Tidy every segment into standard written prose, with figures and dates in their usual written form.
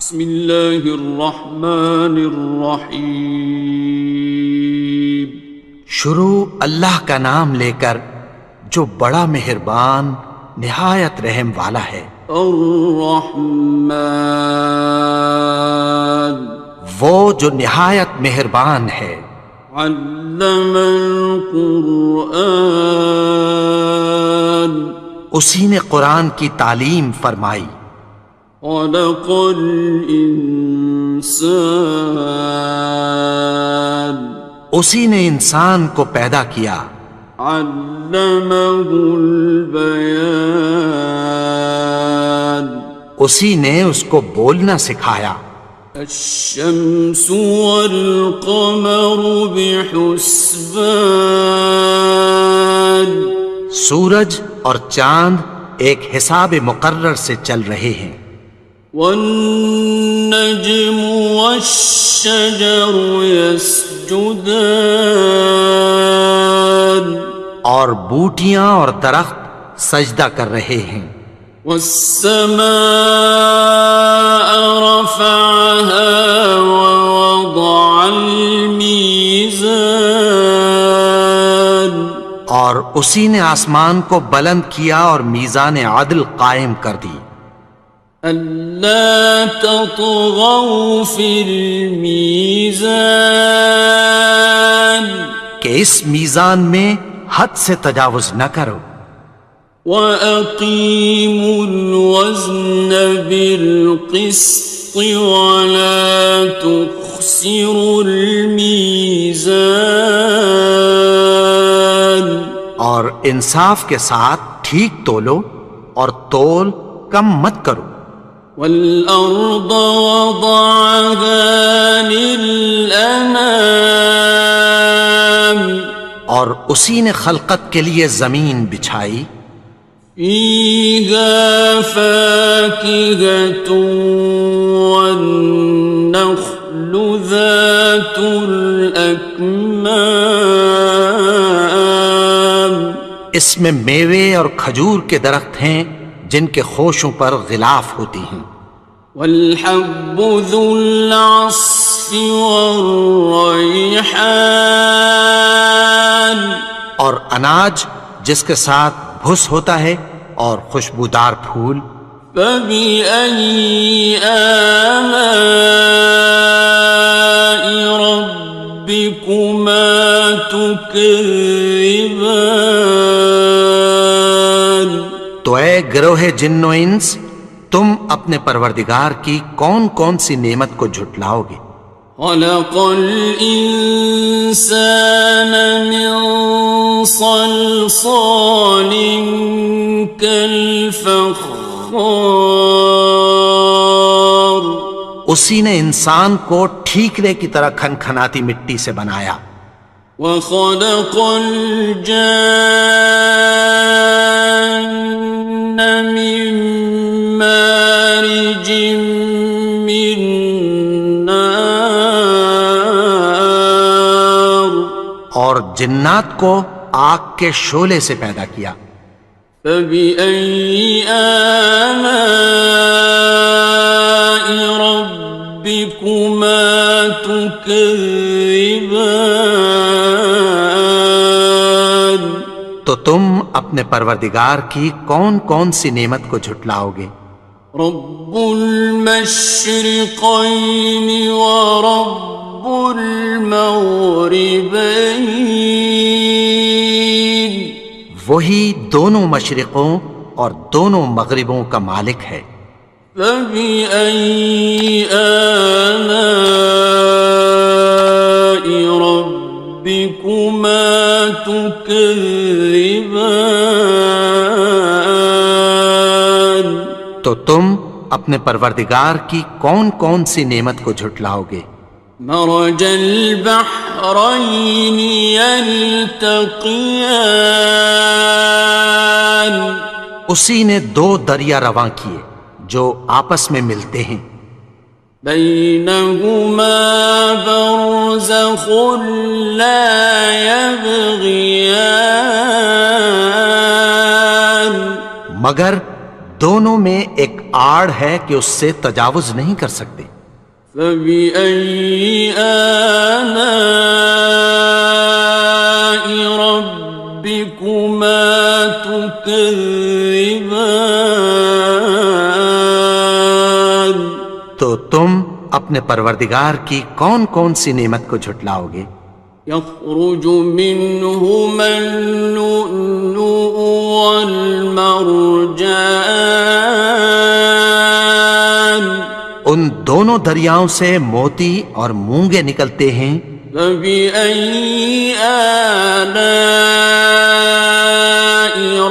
بسم اللہ الرحمن الرحیم۔ شروع اللہ کا نام لے کر جو بڑا مہربان نہایت رحم والا ہے۔ الرحمن، وہ جو نہایت مہربان ہے۔ علم القرآن، اسی نے قرآن کی تعلیم فرمائی۔ خلق الانسان، اسی نے انسان کو پیدا کیا۔ علمہ البیان، اسی نے اس کو بولنا سکھایا۔ الشمس والقمر بحسبان، سورج اور چاند ایک حساب مقرر سے چل رہے ہیں۔ والنجم والشجر يسجدان، اور بوٹیاں اور درخت سجدہ کر رہے ہیں۔ والسماء رفعها ووضع الميزان، اور اسی نے آسمان کو بلند کیا اور میزان عدل قائم کر دی۔ ألا تطغوا في الميزان، کہ اس میزان میں حد سے تجاوز نہ کرو۔ وَأَقِيمُوا الْوَزْنَ بِالْقِسْطِ وَلَا تُخْسِرُوا الْمِيزَانَ، اور انصاف کے ساتھ ٹھیک تولو اور تول کم مت کرو۔ وَالْأَرْضَ وَضَعَهَا لِلْأَنَامِ، اور اسی نے خلقت کے لیے زمین بچھائی۔ فِيهَا فَاكِهَةٌ وَالنَّخْلُ ذَاتُ الْأَكْمَامِ، اس میں میوے اور کھجور کے درخت ہیں جن کے خوشوں پر غلاف ہوتی ہیں۔ وَالْحَبُّ ذُو الْعَصْفِ وَالرَّيْحَانِ، اور اناج جس کے ساتھ بھس ہوتا ہے اور خوشبودار پھول۔ فَبِأَيِّ آلَاءِ رَبِّكُمَا تُكَذِّبَانِ، تو اے گروہ جن و انس، تم اپنے پروردگار کی کون کون سی نعمت کو جھٹلاؤ گے؟ خَلَقَ الْإِنسَانَ مِنْ صَلْصَالٍ كَالْفَخَّارِ، اسی نے انسان کو ٹھیکرے کی طرح کھنکھناتی مٹی سے بنایا۔ وَخَلَقَ الْجَانَّ مِن مَّارِجٍ مِّن نَّارٍ، اور جنات کو آگ کے شعلے سے پیدا کیا۔ فَبِأَيِّ آلَاءِ رَبِّكُمَا تُكَذِّبَانِ، تو تم اپنے پروردگار کی کون کون سی نعمت کو جھٹلاؤ گے؟ رب المشرقین ورب المغربین، وہی دونوں مشرقوں اور دونوں مغربوں کا مالک ہے۔ فَبِأَيِّ آلَاءِ رَبِّكُمَا تُكَذِّبَانِ، تو تم اپنے پروردگار کی کون کون سی نعمت کو جھٹلاؤ گے؟ مرج البحرین یلتقیان، اسی نے دو دریا رواں کیے جو آپس میں ملتے ہیں۔ بینہما برزخ لا یبغیان، مگر دونوں میں ایک آڑ ہے کہ اس سے تجاوز نہیں کر سکتے۔ فبأي آلاء ربكما تكذبان؟ تو تم اپنے پروردگار کی کون کون سی نعمت کو جھٹلاؤ گے؟ يخرج منهما اللؤلؤ والمرجان، ان دونوں دریاؤں سے موتی اور مونگے نکلتے ہیں۔ فبأي آلاء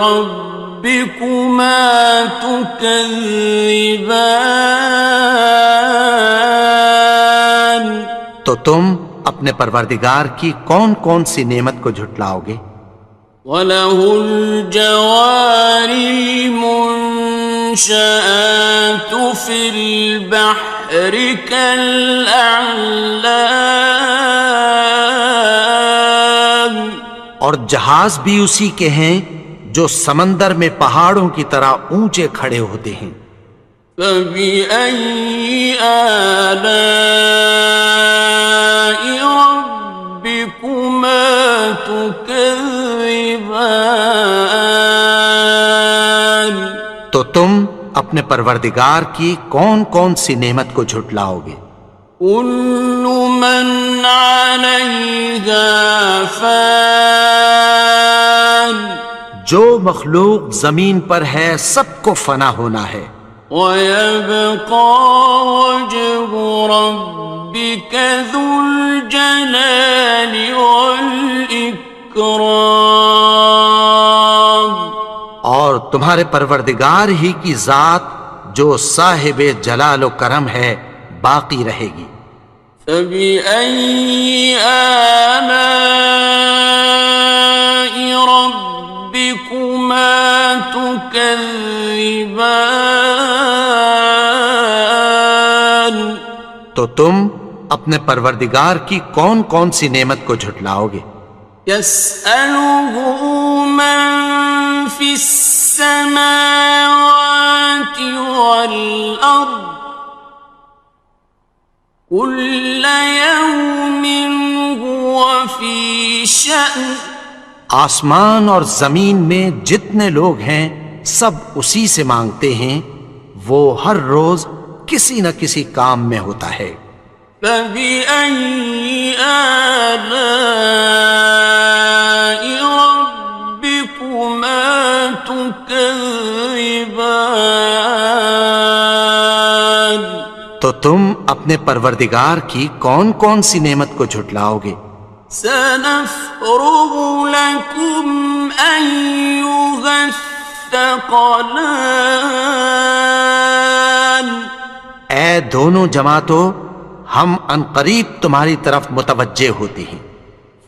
ربكما تكذبان؟ تو تم اپنے پروردگار کی کون کون سی نعمت کو جھٹلاؤ گے؟ وَلَهُ الْجَوَارِ الْمُنشَآتُ فِي الْبَحْرِ كَالْأَعْلَامِ، اور جہاز بھی اسی کے ہیں جو سمندر میں پہاڑوں کی طرح اونچے کھڑے ہوتے ہیں۔ فَبِأَيِّ آلَاءِ رَبِّكُمَا تُكَذِّبَانِ؟ تو تم اپنے پروردگار کی کون کون سی نعمت کو جھٹلاؤ گے؟ كُلُّ مَنْ عَلَيْهَا فَانٍ، جو مخلوق زمین پر ہے سب کو فنا ہونا ہے۔ وَيَبْقَى وَجْهُ رَبِّكَ ذُو الْجَلَالِ وَالْإِكْرَامِ، اور تمہارے پروردگار ہی کی ذات جو صاحب جلال و کرم ہے باقی رہے گی۔ فَبِأَيِّ آلَاءِ رَبِّكُمَا تُكَذِّبَانِ؟ تو تم اپنے پروردگار کی کون کون سی نعمت کو جھٹلاؤ گے؟ يَسْأَلُهُ مَن فِي السَّمَاوَاتِ وَالْأَرْضِ كُلَّ يَوْمٍ هُوَ فِي شَأْنٍ، آسمان اور زمین میں جتنے لوگ ہیں سب اسی سے مانگتے ہیں، وہ ہر روز کسی نہ کسی کام میں ہوتا ہے۔ فَبِأَيِّ آلَاءِ رَبِّكُمَا تُكَذِّبَانِ؟ تو تم اپنے پروردگار کی کون کون سی نعمت کو جھٹلاؤ گے؟ سَنَفْرُغُ لَكُمْ أَيُّهَ الثَّقَلَانِ، اے دونوں جماعتوں، ہم عنقریب تمہاری طرف متوجہ ہوتے ہیں۔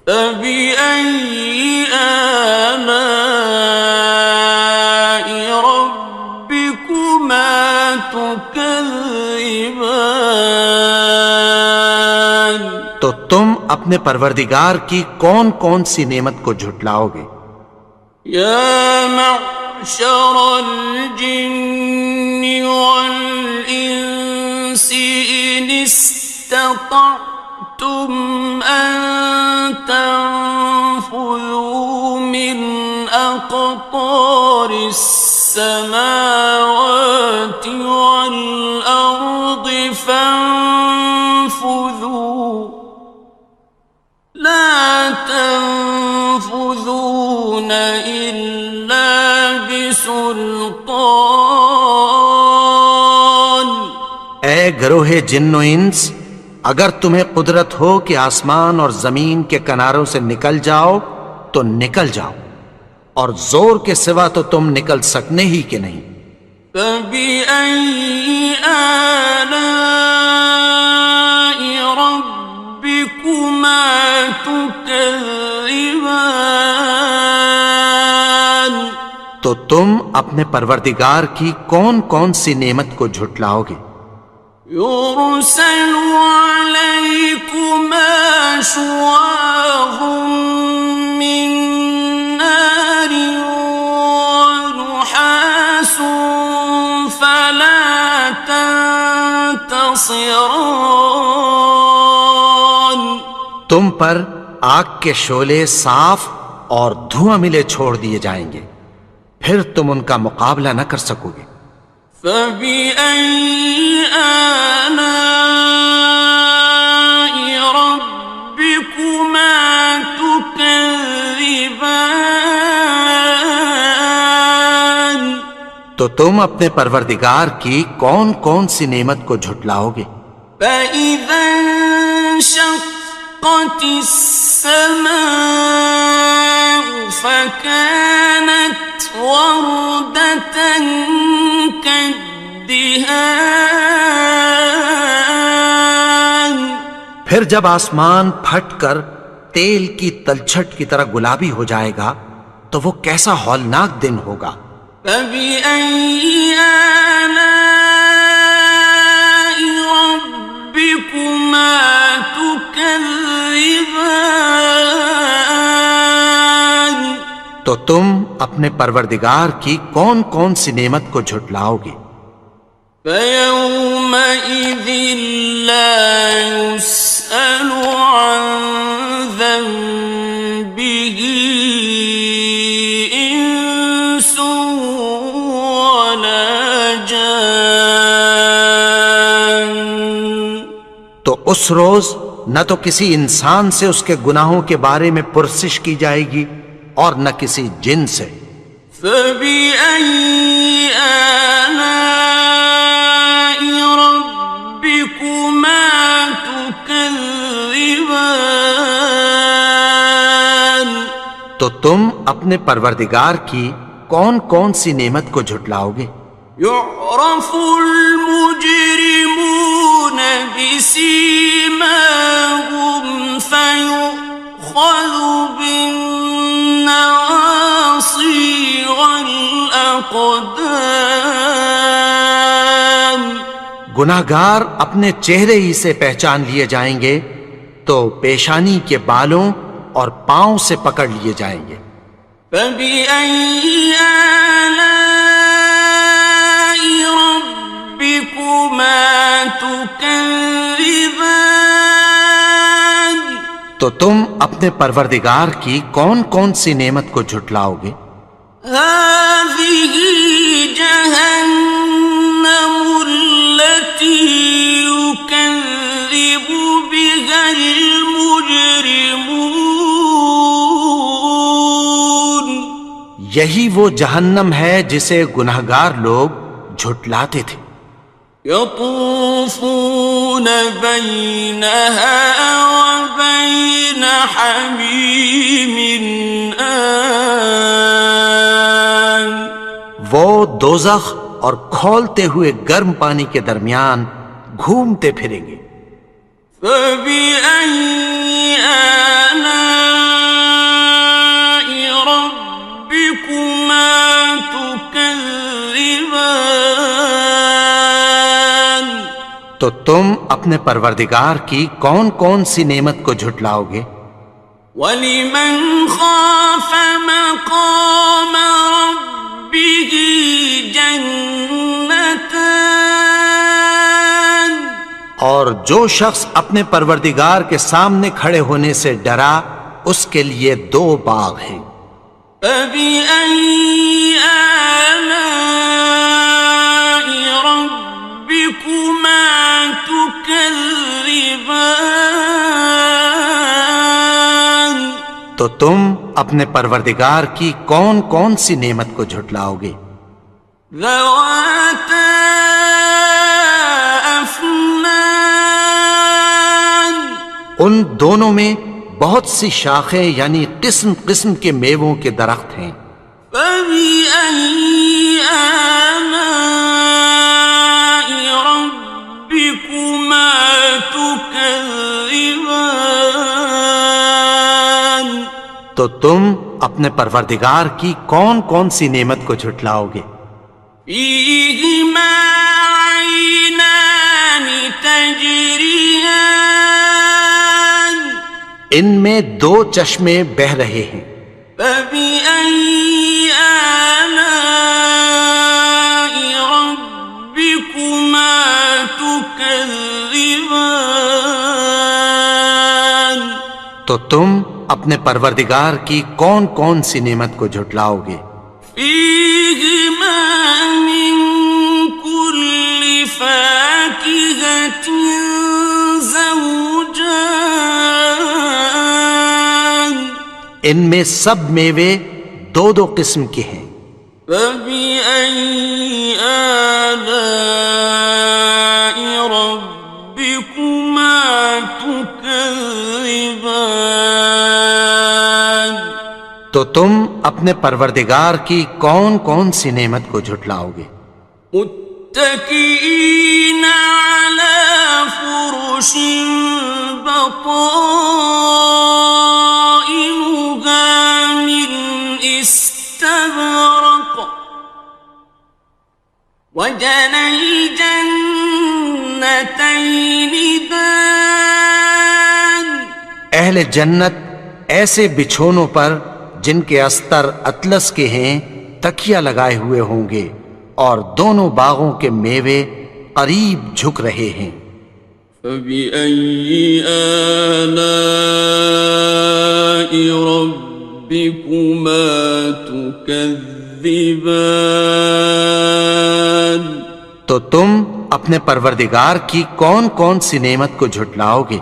فَبِأَيِّ آلَاءِ رَبِّكُمَا تُكَذِّبَانِ؟ تو تم اپنے پروردگار کی کون کون سی نعمت کو جھٹلاؤ گے؟ يَا مَعْشَرَ الْجِنِّ وَالْإِنسِ إِنِ اسْتَطَعْتُمْ أَن تَنفُذُوا مِنْ أَقْطَارِ السَّمَاوَاتِ وَالْأَرْضِ فَانفُذُوا لَا تَنفُذُونَ إِلَّا بِسُلْطَانٍ۔ اے گروہ جن و انس، اگر تمہیں قدرت ہو کہ آسمان اور زمین کے کناروں سے نکل جاؤ تو نکل جاؤ، اور زور کے سوا تو تم نکل سکنے ہی کہ نہیں۔ فَبِأَيِّ آلَاءِ رَبِّكُمَا تُكَذِّبَانِ؟ تو تم اپنے پروردگار کی کون کون سی نعمت کو جھٹلاؤ گے؟ يُرْسَلُ عَلَيْكُمَا شُوَاظٌ مِّن نَّارٍ وَنُحَاسٌ خاصران. تم پر آگ کے شعلے صاف اور دھواں ملے چھوڑ دیے جائیں گے، پھر تم ان کا مقابلہ نہ کر سکو گے۔ فَبِأَيِّ آلَاءِ رَبِّكُمَا تُكَذِّبَانِ. تو تم اپنے پروردگار کی کون کون سی نعمت کو جھٹلاؤ گے؟ فَإِذَا انشَقَّتِ السَّمَاءُ فَكَانَتْ وَرْدَةً كَالدِّهَانِ. پھر جب آسمان پھٹ کر تیل کی تلچھٹ کی طرح گلابی ہو جائے گا تو وہ کیسا ہولناک دن ہوگا۔ فَبِأَيِّ آلَاءِ رَبِّكُمَا تُكَذِّبَانِ. تو تم اپنے پروردگار کی کون کون سی نعمت کو جھٹلاؤ گے؟ فَيَوْمَئِذٍ لَا يُسْأَلُ عَنْ ذَنبِهِ إِنسٌ وَلَا جَانٌ. تو اس روز نہ تو کسی انسان سے اس کے گناہوں کے بارے میں پرسش کی جائے گی اور نہ کسی جن سے۔ فَبِأَيِّ آلَاءِ رَبِّكُمَا تُكَذِّبَانِ. تو تم اپنے پروردگار کی کون کون سی نعمت کو جھٹلاؤ گے؟ يُعْرَفُ الْمُجْرِمُونَ بِسِيمَاهُمْ فَيُؤْخَذُ بِالنَّوَاصِي وَالْأَقْدَامِ. گناہگار اپنے چہرے ہی سے پہچان لیے جائیں گے تو پیشانی کے بالوں اور پاؤں سے پکڑ لیے جائیں گے۔ فَبِأَيِّ آلَاءِ رَبِّكُمَا تُكَذِّبَانِ. تو تم اپنے پروردگار کی کون کون سی نعمت کو جھٹلاؤ گے؟ هَٰذِهِ جَهَنَّمُ الَّتِي يُكَذِّبُ بِهَا الْمُجْرِمُونَ. یہی وہ جہنم ہے جسے گناہگار لوگ جھٹلاتے تھے۔ يَطُوفُونَ بَيْنَهَا وَبَيْنَ حَمِيمٍ آنٍ. وہ دوزخ اور کھولتے ہوئے گرم پانی کے درمیان گھومتے پھریں گے۔ فَبِأَيِّ آلَاءِ رَبِّكُمَا تُكَذِّبَانِ. تو تم اپنے پروردگار کی کون کون سی نعمت کو جھٹلاؤ گے؟ وَلِمَنْ خَافَ مَقَامَ رَبِّهِ جَنَّتَانِ. اور جو شخص اپنے پروردگار کے سامنے کھڑے ہونے سے ڈرا اس کے لیے دو باغ ہیں۔ فَبِأَيِّ آلَاءِ رَبِّكُمَا تُكَذِّبَانِ. تو تم اپنے پروردگار کی کون کون سی نعمت کو جھٹلاؤ گے؟ ذَوَاتَا أَفْنَانٍ. ان دونوں میں بہت سی شاخیں یعنی قسم قسم کے میووں کے درخت ہیں۔ فَبِأَيِّ آلَاءِ رَبِّكُمَا تُكَذِّبَانِ. تو تم اپنے پروردگار کی کون کون سی نعمت کو جھٹلاؤ گے؟ فِيهِمَا عَيْنَانِ تَجْرِيَانِ. ان میں دو چشمے بہہ رہے ہیں۔ فَبِأَيِّ آلَاءِ رَبِّكُمَا تُكَذِّبَانِ. تكذبان تو تم اپنے پروردگار کی کون کون سی نعمت کو جھٹلاؤ گے؟ فيهما من كل فاكهة زوجان ان میں سب میوے دو دو قسم کے ہیں۔ فبأي آلاء ربكما تكذبان تو تم اپنے پروردگار کی کون کون سی نعمت کو جھٹلاؤ گے؟ متكئين على فرش بطائنها من استبرق وجنى الجنتين دان اہل جنت ایسے بچھونوں پر جن کے استر اطلس کے ہیں تکیہ لگائے ہوئے ہوں گے، اور دونوں باغوں کے میوے قریب جھک رہے ہیں۔ فبأي آلاء ربكما تكذبان تو تم اپنے پروردگار کی کون کون سی نعمت کو جھٹلاؤ گے؟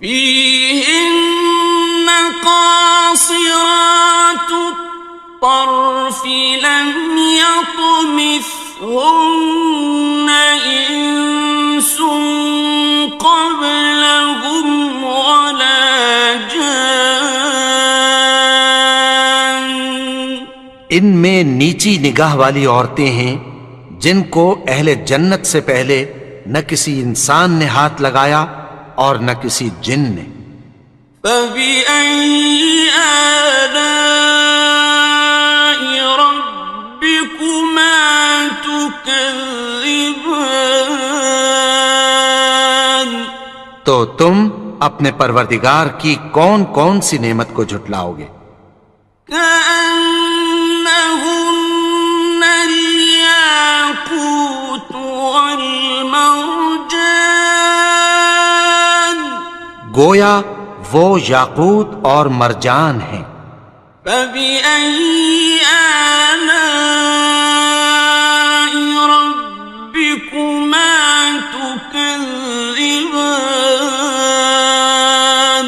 فيهن قاصرات الطرف لم يطمثهن إنس قبلهم ولا جان ان میں نیچی نگاہ والی عورتیں ہیں جن کو اہل جنت سے پہلے نہ کسی انسان نے ہاتھ لگایا اور نہ کسی جن نے۔ فبأي آلاء ربكما تكذبان تو تم اپنے پروردگار کی کون کون سی نعمت کو جھٹلاؤ گے؟ كأنهن الياقوت والمرجان گویا وہ یاقوت اور مرجان ہیں۔ فبأي آلاء ربكما تكذبان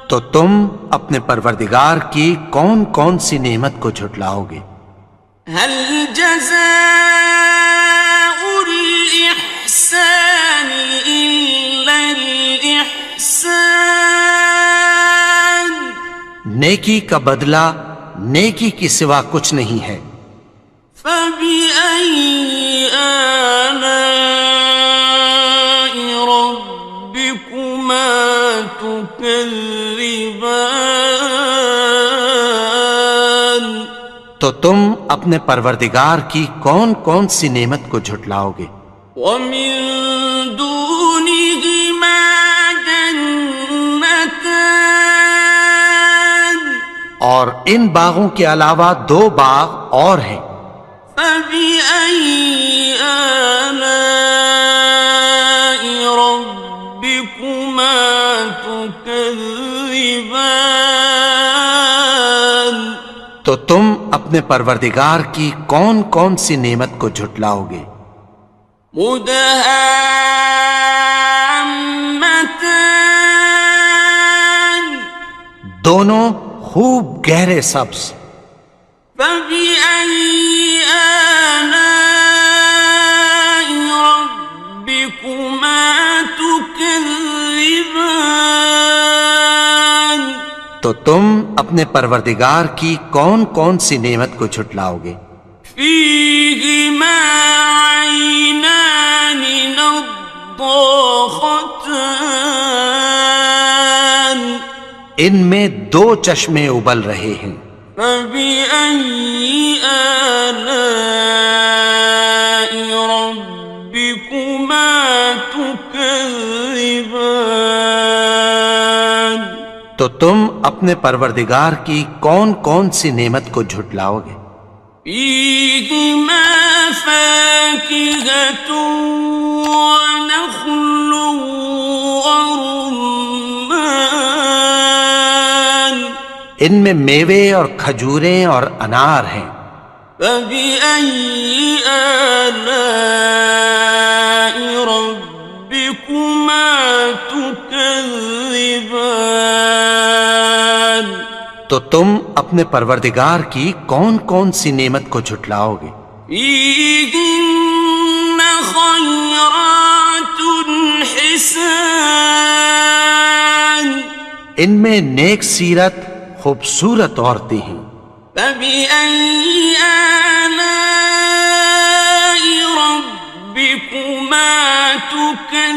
تو تم اپنے پروردگار کی کون کون سی نعمت کو جھٹلاؤ گے؟ هل جزاء الإحسان إلا الإحسان نیکی کا بدلہ نیکی کی سوا کچھ نہیں ہے۔ فبأي آلاء ربكما تكذبان تو تم اپنے پروردگار کی کون کون سی نعمت کو جھٹلاؤ گے؟ ومن دونهما جنتان اور ان باغوں کے علاوہ دو باغ اور ہیں۔ فبأي آلاء ربكما تكذبان تو تم اپنے پروردگار کی کون کون سی نعمت کو جھٹلاؤ گے؟ مدهامتان دونوں خوب گہرے سبز۔ فبأي آلاء ربكما تكذبان تو تم اپنے پروردگار کی کون کون سی نعمت کو جھٹلاؤ گے؟ فيهما عينان نضاختان ان میں دو چشمے ابل رہے ہیں۔ فبأي آلاء ربكما تكذبان تو تم اپنے پروردگار کی کون کون سی نعمت کو جھٹلاؤ گے؟ فيهما فاكهة ونخل ورمان ان میں میوے اور کھجوریں اور انار ہیں. فبأي آلاء ربكما تكذبان تو تم اپنے پروردگار کی کون کون سی نعمت کو جھٹلاؤ گے؟ فيهن خيرات حسان ان میں نیک سیرت خوبصورت عورتیں ہیں. فبأي آلاء ربكما تكذبان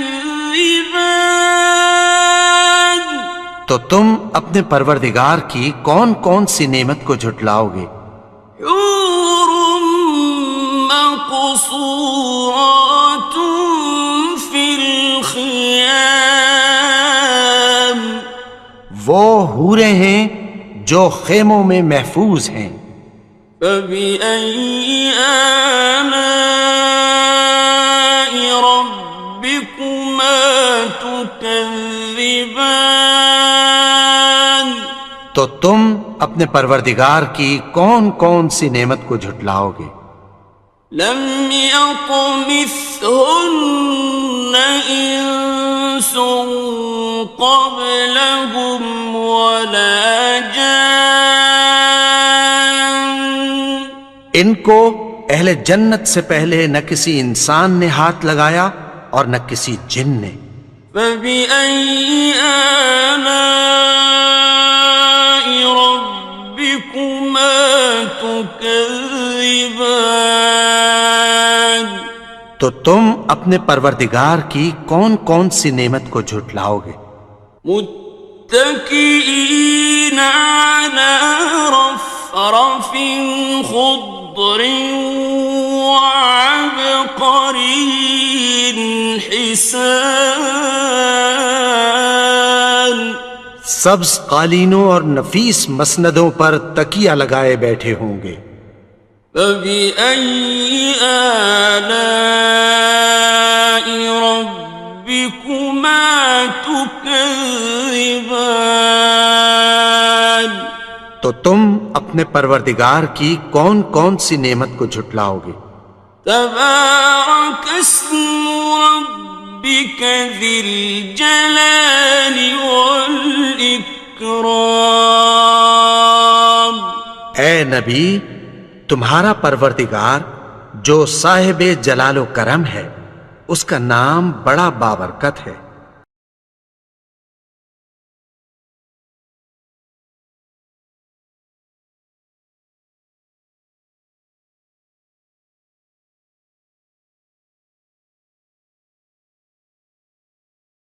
تو تم اپنے پروردگار کی کون کون سی نعمت کو جھٹلاؤ گے؟ حور مقصورات في الخيام وہ حوریں ہیں جو خیموں میں محفوظ ہیں. فبأي آلاء ربكما تكذبان تو تم اپنے پروردگار کی کون کون سی نعمت کو جھٹلاؤ گے؟ لم يطمثهن إنس قبلهم ولا جان ان کو اہل جنت سے پہلے نہ کسی انسان نے ہاتھ لگایا اور نہ کسی جن نے. فبأي آلاء ربكما تكذبان تو تم اپنے پروردگار کی کون کون سی نعمت کو جھٹلاؤ گے؟ متكئين على رفرف خضر وعبقري حسان سبز قالینوں اور نفیس مسندوں پر تکیہ لگائے بیٹھے ہوں گے. فبأي آلاء ربكما تكذبان تو تم اپنے پروردگار کی کون کون سی نعمت کو جھٹلاؤ گے؟ تبارك اسم ربك ذي الجلال والإكرام اے نبی، تمہارا پروردگار جو صاحب جلال و کرم ہے، اس کا نام بڑا بابرکت ہے.